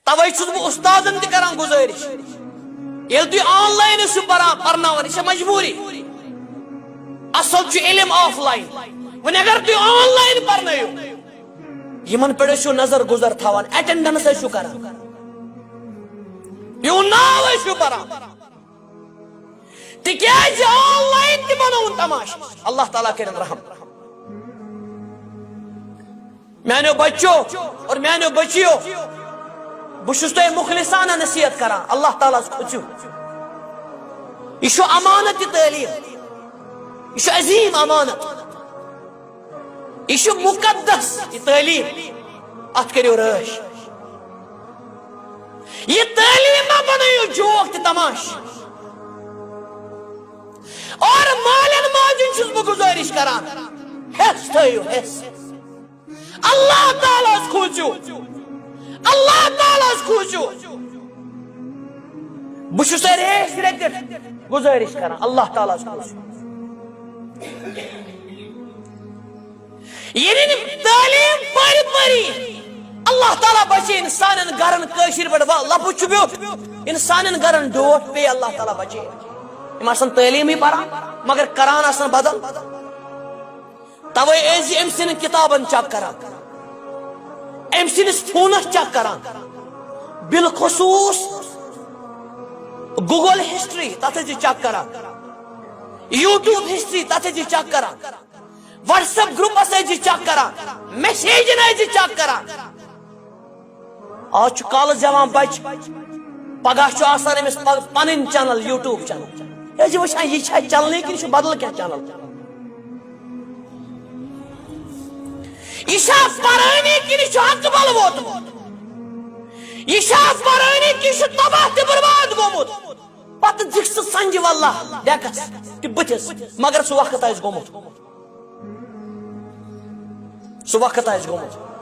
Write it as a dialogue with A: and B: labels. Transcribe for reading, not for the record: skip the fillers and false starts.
A: توے چھس بہ استادن تہ کران گزارش یل تھی آن لائن ٲسِو پران پرناوان یہ مجبوری اصل چھ علم آف لائن وۄنۍ اگر تھی آن لائن پرنٲیِو یمن پٮ۪ٹھ ٲسِو نظر گزر تھاوان ایٹینڈنس ٲسِو کران یہُنٛد ناو ٲسِو پران تکیازِ آن لائن تہ بنوُن تماش اللہ تعالیٰ کرن رحم میانیو بچو اور میانیو بچیو بہ چھُس تۄہہِ مخلصانہ نصیحت کران اللہ تعالیٰ کھوژِو یہ چھُ امانت یہ تعلیم یہ چھُ عظیم امانت یہ چھُ مقدس یہ تعلیم ات کٔرِو رٲچھ یہ تعلیم ما بنٲیِو جوک تہ تماش اور مالین ماجن چھُس بہ گزارش کران حص تھٲیِو حص اللہ تعالیٰ کھوژِو اللہ تعالیٰ کھوژِو بہ چھُس تۄہہِ ریش رٔٹِتھ گزارش کران اللہ تعالیٰ کھوژِو یعنی تعلیم پری اللہ تعالیٰ بچے انسان گرن کاشر پہ لپو چبیو انسان گرن ڈوٹ پہ اللہ تعالیٰ بچے ہم آسان تعلیم ہی پران مگر کران آسان بدل توے ایز ام سن کتابن چیک کران ام سنس فونس چیک کران بالخصوص گوگل ہسٹری تتھ چیک کران یوٹیوب ہسٹری تتھ چیک کران واٹس ایپ گروپ چیک کران میسیجن چیک کران آج کالس جوان بچ پگہ آسان امس پن چینل یوٹیوب چینل یہ وچان یہ چلنے کن بدل کیا چینل یہ پرانی کن حق بل ووتمت یہ پرانی کن تباہ تہ برباد گومت پتہ دکھ سنجہِ واللہ ڈیکس تہ بتس مگر سہ وقت آس گومت سہ وقت آس گومت